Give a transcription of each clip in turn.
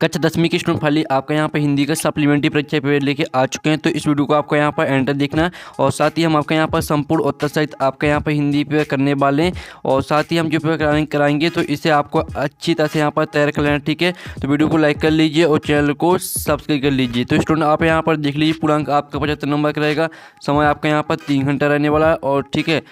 कक्षा 10वीं की स्टूडेंट फाइनली आपका यहाँ पर हिंदी का सप्लीमेंट्री परीक्षा पेपर लेके आ चुके हैं। तो इस वीडियो को आपको यहाँ पर एंटर देखना है और साथ ही हम आपका यहाँ पर संपूर्ण उत्तर सहित आपका यहाँ पर हिंदी पे करने वाले हैं और साथ ही हम जो पेपर कराएंगे तो इसे आपको अच्छी तरह से यहाँ पर तैयार कर लेना, ठीक है। तो वीडियो को लाइक कर लीजिए और चैनल को सब्सक्राइब कर लीजिए। तो स्टूडेंट आप यहाँ पर देख लीजिए, पूर्णांक आपका 75 नंबर का रहेगा, समय आपका यहाँ पर 3 घंटा रहने वाला है और ठीक है,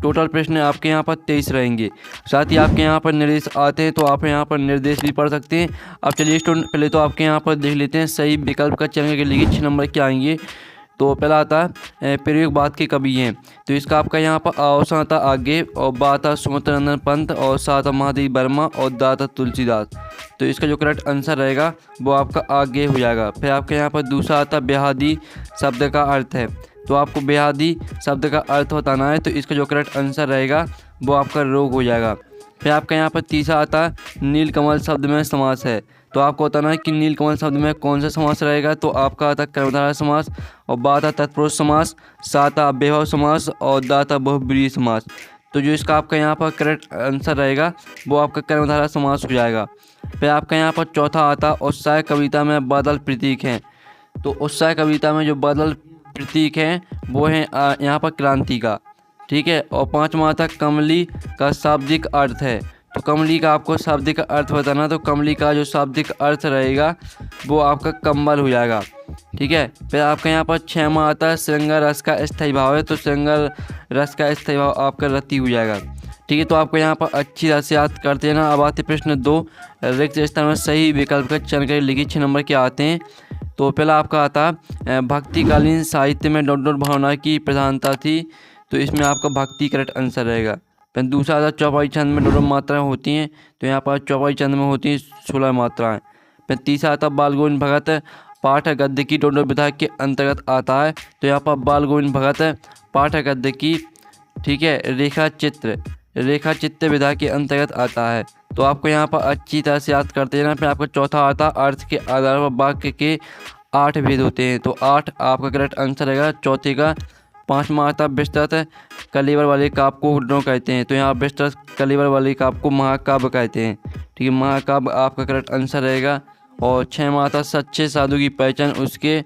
टोटल प्रश्न आपके यहाँ पर 23 रहेंगे। साथ ही आपके यहाँ पर निर्देश आते हैं तो आप यहाँ पर निर्देश भी पढ़ सकते हैं। अब चलिए स्टूडेंट पहले तो आपके यहाँ पर देख लेते हैं सही विकल्प का चयन करके लिखिए 6 नंबर के आएंगे। तो पहला आता है प्रयोगवाद के कवि हैं, तो इसका आपका यहाँ पर अवसर आता आगे और बात सुमित्रा नंदन पंत और साथ महादेव वर्मा और दाता तुलसीदास। तो इसका जो करेक्ट आंसर रहेगा वो आपका आगे हो जाएगा। फिर आपके यहाँ पर दूसरा आता बेहादी शब्द का अर्थ है, तो आपको बेहादी शब्द का अर्थ बताना है, तो इसका जो करेक्ट आंसर रहेगा वो आपका रोग हो जाएगा। फिर आपका यहाँ पर तीसरा आता नीलकमल शब्द में समास है, तो आपको बताना है कि नीलकमल शब्द में कौन सा समास रहेगा। तो आपका आता कर्मधारय समास और बात आता तत्पुरुष समास, सात अव्ययभाव समास और दाता बहुब्रीहि समास। तो जो इसका आपका यहाँ पर करेक्ट आंसर रहेगा वो आपका कर्मधारय समास हो जाएगा। फिर आपका यहाँ पर चौथा आता उत्साह कविता में बादल प्रतीक हैं, तो उत्साह कविता में जो बादल प्रतीक हैं वो है यहाँ पर क्रांति का, ठीक है। और पांचवा आता कमली का शाब्दिक अर्थ है, तो कमली का आपको शाब्दिक अर्थ बताना, तो कमली का जो शाब्दिक अर्थ रहेगा वो आपका कंबल हो जाएगा, ठीक है। फिर आपका यहाँ पर छठवां आता है श्रृंगार रस का स्थायी भाव है, तो श्रृंगार रस का स्थायी भाव आपका रति हो जाएगा, ठीक है। तो आपको यहाँ पर अच्छी तरह से याद करते हैं ना। अब आते प्रश्न 2, रिक्त स्थान में सही विकल्प का चयन करके लिखिए 6 नंबर के आते हैं। तो पहला आपका आता भक्तिकालीन साहित्य में डॉट डॉट भावना की प्रधानता थी, तो इसमें आपका भक्ति करेक्ट आंसर रहेगा। फिर दूसरा आता चौपाई छंद में डॉट मात्राएँ होती हैं, तो यहाँ पर चौपाई छंद में होती हैं 16 मात्राएँ। फिर तीसरा आता बाल गोविंद भगत पाठ गद्य की डॉट डॉट विधा के अंतर्गत आता है, तो यहाँ पर बाल गोविंद भगत पाठ गद्य की, ठीक है, रेखा चित्र विधा के अंतर्गत आता है। तो आपको यहाँ पर अच्छी तरह से याद करते रहना। फिर आपका चौथा आता अर्थ के आधार पर वाक्य के 8 भेद होते हैं, तो 8 आपका करेक्ट आंसर रहेगा चौथे का। पांचवा आता विस्तृत कलेवर वाले काव्य को हुड्डों कहते हैं, तो यहाँ विस्तृत कलेवर वाले काव्य को महाकाव्य कहते हैं, ठीक है, महाकाव्य आपका करेक्ट आंसर रहेगा। और छठवां आता सच्चे साधु की पहचान उसके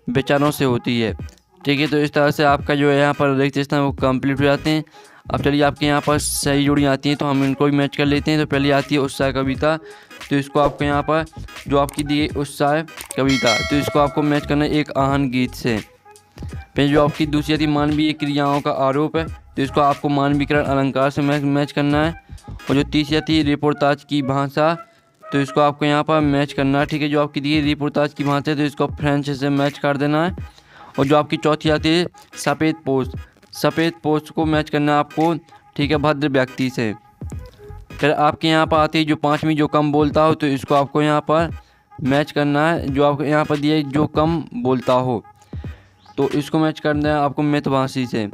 विचारों से होती है, ठीक है। तो इस तरह से आपका जो है यहाँ पर रिक्त स्थान वो कंप्लीट हो जाते हैं। अब चलिए आपके यहाँ पर सही जोड़ी आती हैं तो हम इनको भी मैच कर लेते हैं। तो पहले आती है उत्साह कविता, तो इसको आपको यहाँ पर जो आपकी दी गई उत्साह कविता, तो इसको आपको मैच करना है एक आहन गीत से। फिर जो आपकी दूसरी आती मानवीय क्रियाओं का आरोप है, तो इसको आपको मानवीकरण अलंकार से मैच करना है। और जो तीसरी आती है रिपोर्टाज की भाषा, तो इसको आपको यहाँ पर मैच करना है, ठीक है। जो आपकी दी गई रिपोर्टाज की भाषा है तो इसको फ्रेंच से मैच कर देना है। और जो आपकी चौथी आती है सफ़ेद पोस्ट को मैच करना है आपको, ठीक है, भद्र व्यक्ति से। फिर आपके यहाँ पर आती है जो पांचवी जो कम बोलता हो, तो इसको आपको यहाँ पर मैच करना है। जो आपको यहाँ पर दिया है जो कम बोलता हो, तो इसको मैच करना है आपको मितभाषी से,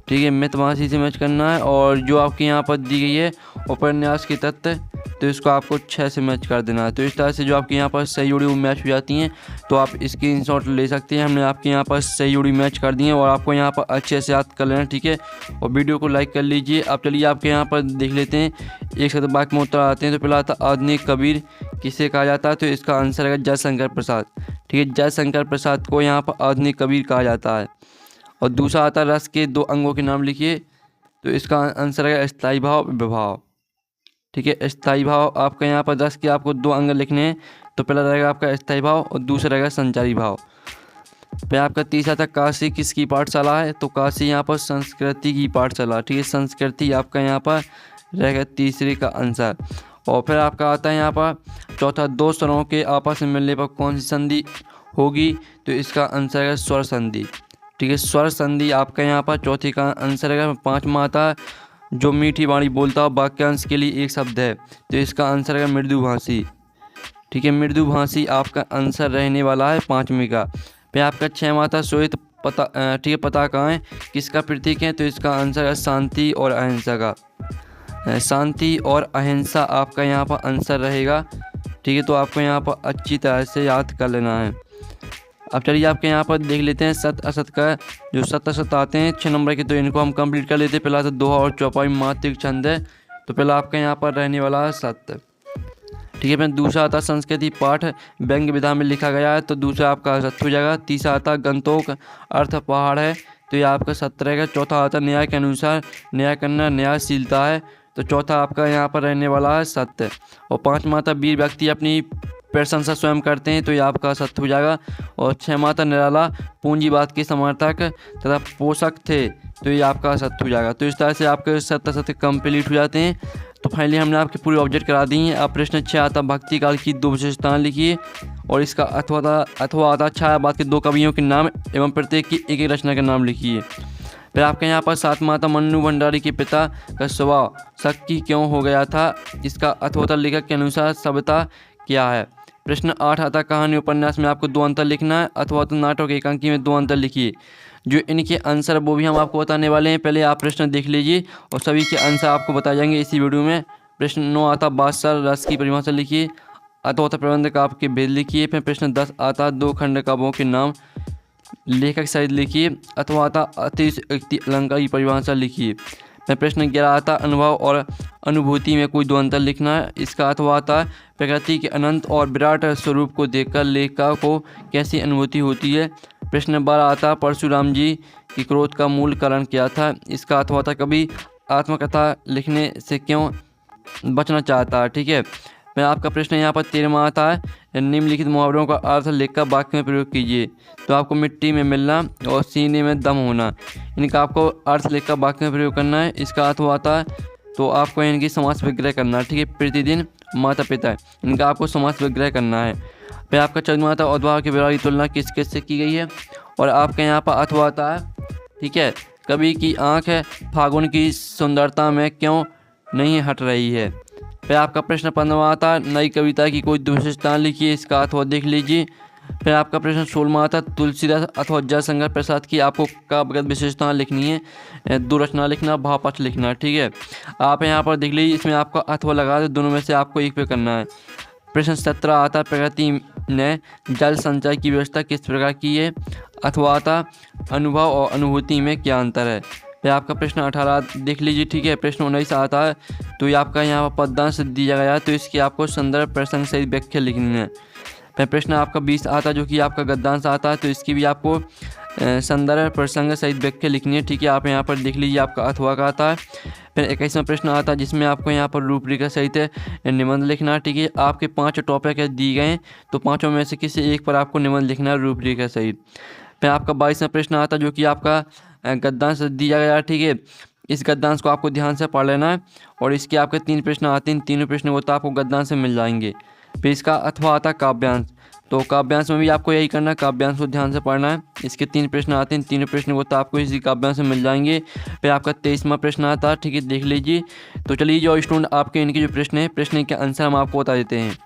ठीक है, मितभाषी से मैच करना है। और जो आपके यहाँ पर दी गई है उपन्यास के तत्व, तो इसको आपको 6 से मैच कर देना है। तो इस तरह से जो आपके यहाँ पर सही जोड़ी वो मैच हो जाती हैं, तो आप स्क्रीनशॉट ले सकते हैं। हमने आपके यहाँ पर सही जोड़ी मैच कर दी है और आपको यहाँ पर अच्छे से याद कर लेना, ठीक है। और वीडियो को लाइक कर लीजिए। अब चलिए आपके यहाँ पर देख लेते हैं एक साथ वाक्य में उत्तर आते हैं। तो पहला आता आधुनिक कबीर किसे कहा जाता है, तो इसका आंसर है जयशंकर प्रसाद, ठीक है, जयशंकर प्रसाद को यहाँ पर आधुनिक कबीर कहा जाता है। और दूसरा आता रस के 2 अंगों के नाम लिखिए, तो इसका आंसर है स्थायी भाव विभाव, ठीक है, स्थायी भाव। आपका यहाँ पर 10 के आपको 2 अंग लिखने हैं, तो पहला रहेगा आपका स्थायी भाव और दूसरा रहेगा संचारी भाव। फिर आपका तीसरा था काशी किसकी पाठशाला है, तो काशी यहाँ पर संस्कृति की पाठशाला, ठीक है, संस्कृति आपका यहाँ पर रहेगा तीसरे का आंसर। और फिर आपका आता है यहाँ पर चौथा दो स्वरों के आपस में मिलने पर कौन सी संधि होगी, तो इसका आंसर है स्वर संधि, ठीक है, स्वर संधि आपका यहाँ पर चौथी का आंसर है। पाँचवा आता जो मीठी वाणी बोलता हो वाक्यांश के लिए एक शब्द है, तो इसका आंसर है मृदुभाषी, ठीक है, मृदुभाषी आपका आंसर रहने वाला है 5वीं का। फिर आपका 6वां आता श्वेत पता, ठीक है, पताकाएँ किसका प्रतीक है, तो इसका आंसर है शांति और अहिंसा का, शांति और अहिंसा आपका यहाँ पर आंसर रहेगा, ठीक है। तो आपको यहाँ पर अच्छी तरह से याद कर लेना है। अब चलिए आपके यहाँ पर देख लेते हैं सत असत का जो सत असत आते हैं 6 नंबर के, तो इनको हम कंप्लीट कर लेते हैं। पहला तो दोहा और चौपाई मात्रिक छंद है, तो पहला आपका यहाँ पर रहने वाला है सत्य। ठीक है। फिर दूसरा आता संस्कृति पाठ व्यंग्य विधा में लिखा गया है, तो दूसरा आपका सत्य हो जाएगा। तीसरा आता गंतोक अर्थ पहाड़ है, तो ये आपका सत्य रहेगा। चौथा आता न्याय के अनुसार न्याय करना न्यायशीलता है, तो चौथा आपका यहाँ पर रहने वाला है सत्य। और पाँचवा आता वीर व्यक्ति अपनी प्रशंसा स्वयं करते हैं, तो ये आपका सत्य हो जाएगा। और छठवां आता निराला पूंजीवाद के समर्थक तथा पोषक थे, तो ये आपका सत्य हो जाएगा। तो इस तरह से आपके सत्य सत्य कंप्लीट हो जाते हैं। तो फाइनली हमने आपकी पूरी ऑब्जेक्ट करा दी है। अब प्रश्न 6 आता भक्ति काल की 2 विशेषताएं लिखिए, और इसका अथवा आता छायावाद के 2 कवियों के नाम एवं प्रत्येक की एक रचना के नाम लिखिए। फिर आपके यहाँ पर 7वां आता मन्नू भंडारी के पिता का स्वभाव शक्की क्यों हो गया था, इसका अथवा लेखक के अनुसार सभ्यता क्या है। प्रश्न 8 आता कहानी उपन्यास में आपको 2 अंतर लिखना है, अथवा तो नाटक एकांकी में 2 अंतर लिखिए। जो इनके आंसर वो भी हम आपको बताने वाले हैं। पहले आप प्रश्न देख लीजिए और सभी के आंसर आपको बताए जाएंगे इसी वीडियो में। प्रश्न 9 आता बादशाह रस की परिभाषा लिखिए, अथवा प्रबंध का आपके भेद लिखिए। फिर प्रश्न 10 आता 2 खंड काव्यों के नाम लेखक सहित लिखिए, अथवा आता अतिशयोक्ति अलंकार की परिभाषा लिखिए। फिर प्रश्न 11 आता अनुभव और अनुभूति में कोई 2 अंतर लिखना है, इसका अथवा आता प्रकृति के अनंत और विराट स्वरूप को देखकर लेखक को कैसी अनुभूति होती है। प्रश्न 12 आता परशुराम जी की क्रोध का मूल कारण क्या था, इसका अथवा था कभी आत्मकथा लिखने से क्यों बचना चाहता है। ठीक है। फिर आपका प्रश्न यहाँ पर 13वां आता है निम्नलिखित मुहावरों का अर्थ लिखकर वाक्य में प्रयोग कीजिए। तो आपको मिट्टी में मिलना और सीने में दम होना, इनका आपको अर्थ लिखकर वाक्य में प्रयोग करना है। इसका अर्थ आता है तो आपको इनकी समास विग्रह करना है। ठीक है। प्रतिदिन माता पिता, इनका आपको समास विग्रह करना है। फिर आपका 14वां आता उद्भाव के व्यवहार की तुलना किस किस से की गई है, और आपके यहाँ पर अथवा आता है, ठीक है, कवि की आँख है फागुन की सुंदरता में क्यों नहीं हट रही है। फिर आपका प्रश्न 15वां आता नई कविता की कोई 2 विशेषताएं लिखिए, इसका अथवा देख लीजिए। फिर आपका प्रश्न 16वां आता तुलसीदास अथवा जयशंकर प्रसाद की आपको काव्यगत विशेषताएं लिखनी है, 2 रचना लिखना, भावपक्ष लिखना। ठीक है। आप यहाँ पर देख लीजिए, इसमें आपका अथवा लगा दे, दोनों में से आपको एक पे करना है। प्रश्न 17 आता प्रकृति ने जल संचय की व्यवस्था किस प्रकार की है, अथवा आता अनुभव और अनुभूति में क्या अंतर है। फिर आपका प्रश्न 18 देख लीजिए। ठीक है। प्रश्न 19 आता है तो ये आपका यहाँ पर पदयांश दिया गया है, तो इसकी आपको संदर्भ प्रसंग सहित व्याख्या लिखनी है। फिर प्रश्न आपका 20 आता जो कि आपका गद्यांश आता है, तो इसकी भी आपको संदर्भ प्रसंग सहित व्याख्या लिखनी है। ठीक है। आप यहाँ पर देख लीजिए, आपका अथवा का आता है। फिर 21वां प्रश्न आता है जिसमें आपको यहाँ पर रूपरेखा सहित निबंध लिखना है। ठीक है। आपके 5 टॉपिक दिए गए हैं, तो 5 में से किसी एक पर आपको निबंध लिखना है रूपरेखा सहित। फिर आपका 22वां प्रश्न आता जो कि आपका गद्यांश दिया गया है। ठीक है। इस गद्यांश को आपको ध्यान से पढ़ लेना है, और इसके आपके 3 प्रश्न आते हैं, तीनों प्रश्न वो तो आपको गद्यांश से मिल जाएंगे। फिर इसका अथवा आता काव्यांश, तो काव्यांश में भी आपको यही करना है, काव्यांश को ध्यान से पढ़ना है। इसके 3 प्रश्न आते हैं, तीनों प्रश्न वो तो आपको इसी काव्यांश से मिल जाएंगे। फिर आपका 23वां प्रश्न आता है। ठीक है। देख लीजिए। तो चलिए जो स्टूडेंट आपके इनके जो प्रश्न है, प्रश्न के आंसर हम आपको बता देते हैं।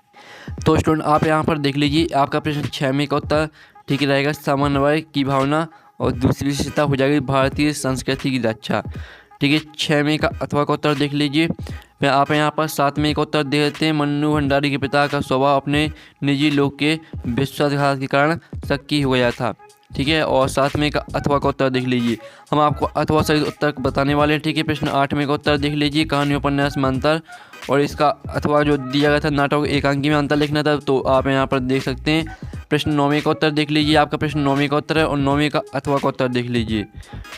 तो स्टूडेंट आप यहाँ पर देख लीजिए, आपका प्रश्न 6 में का उत्तर ठीक रहेगा समन्वय की भावना, और दूसरी विशेषता हो जाएगी भारतीय संस्कृति की रक्षा। ठीक है। 6 में का अथवा का उत्तर देख लीजिए। फिर आप यहाँ पर 7 में का उत्तर दे देते हैं मन्नू भंडारी के पिता का स्वभाव अपने निजी लोग के विश्वासघात के कारण शक्की हो गया था। ठीक है। और 7 में का अथवा का उत्तर देख लीजिए, हम आपको अथवा सहित उत्तर बताने वाले हैं। ठीक है। प्रश्न 8 में का उत्तर देख लीजिए कहानी उपन्यास में अंतर, और इसका अथवा जो दिया गया था नाटक एकांकी में अंतर लिखना था, तो आप यहाँ पर देख सकते हैं। प्रश्न 9 का उत्तर देख लीजिए, आपका प्रश्न 9 का उत्तर है, और 9 का अथवा का उत्तर देख लीजिए।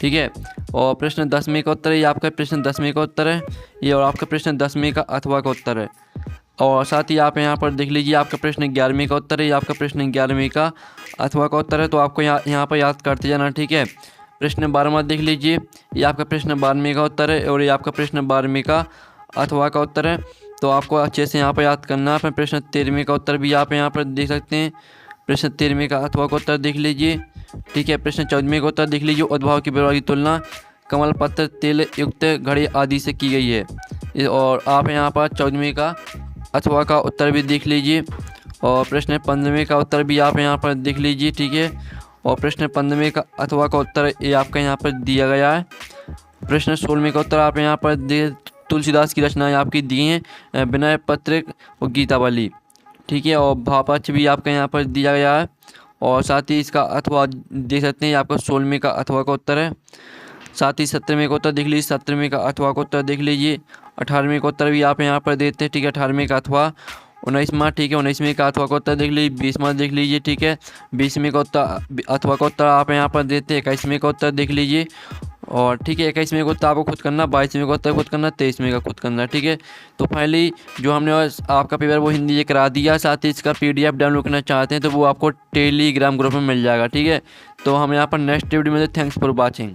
ठीक है। और प्रश्न 10 का उत्तर है, ये आपका प्रश्न 10 का उत्तर है ये, और आपका प्रश्न 10 का अथवा का उत्तर है। और साथ ही आप यहाँ पर देख लीजिए, आपका प्रश्न 11 का उत्तर है, ये आपका प्रश्न 11 का अथवा का उत्तर है, तो आपको यहाँ पर याद करते जाना। ठीक है। प्रश्न 12वां देख लीजिए, ये आपका प्रश्न 12 का उत्तर है, और ये आपका प्रश्न 12 का अथवा का उत्तर है, तो आपको अच्छे से यहाँ पर याद करना है। फिर प्रश्न 13 का उत्तर भी आप यहाँ पर देख सकते हैं, प्रश्न 13 का अथवा का उत्तर देख लीजिए। ठीक है। प्रश्न 14 का उत्तर देख लीजिए उद्भाव की व्यवहार की तुलना कमल पत्र तेल युक्त घड़े आदि से की गई है, और आप यहाँ पर 14 का अथवा का उत्तर भी देख लीजिए। और प्रश्न 15 का उत्तर भी आप यहाँ पर देख लीजिए। ठीक है। और प्रश्न 15 का अथवा का उत्तर ये आपका यहाँ पर दिया गया है। प्रश्न 16 का उत्तर आप यहाँ पर तुलसीदास की रचनाएं आपकी दी हैं, विनय पत्रिक और गीतावली। ठीक है। और भावपक्ष भी आपका यहाँ पर दिया गया है, और साथ ही इसका अथवा देख सकते हैं, आपका 16 का अथवा का उत्तर है। साथ ही 17 का उत्तर देख लीजिए, 17 का अथवा का उत्तर देख लीजिए। 18 का उत्तर भी आप यहाँ पर देते हैं। ठीक है। 18 का अथवा, 19वां, ठीक है। 19वें का अथवा का उत्तर देख लीजिए। 20वां देख लीजिए, ठीक है। 20वें का उत्तर अथवा का उत्तर आप यहाँ पर देते हैं। 21वें का उत्तर देख लीजिए और ठीक है। 21वें का उत्तर आपको खुद करना, 22वें का उत्तर खुद करना, 23वें का खुद करना, ठीक है। तो फाइनली जो हमने आपका पेपर वो हिंदी ये करा दिया। साथ ही इसका PDF डाउनलोड करना चाहते हैं तो वो आपको टेलीग्राम ग्रुप में मिल जाएगा, ठीक है। तो हम यहाँ पर नेक्स्ट वीडियो में। Thanks for watching.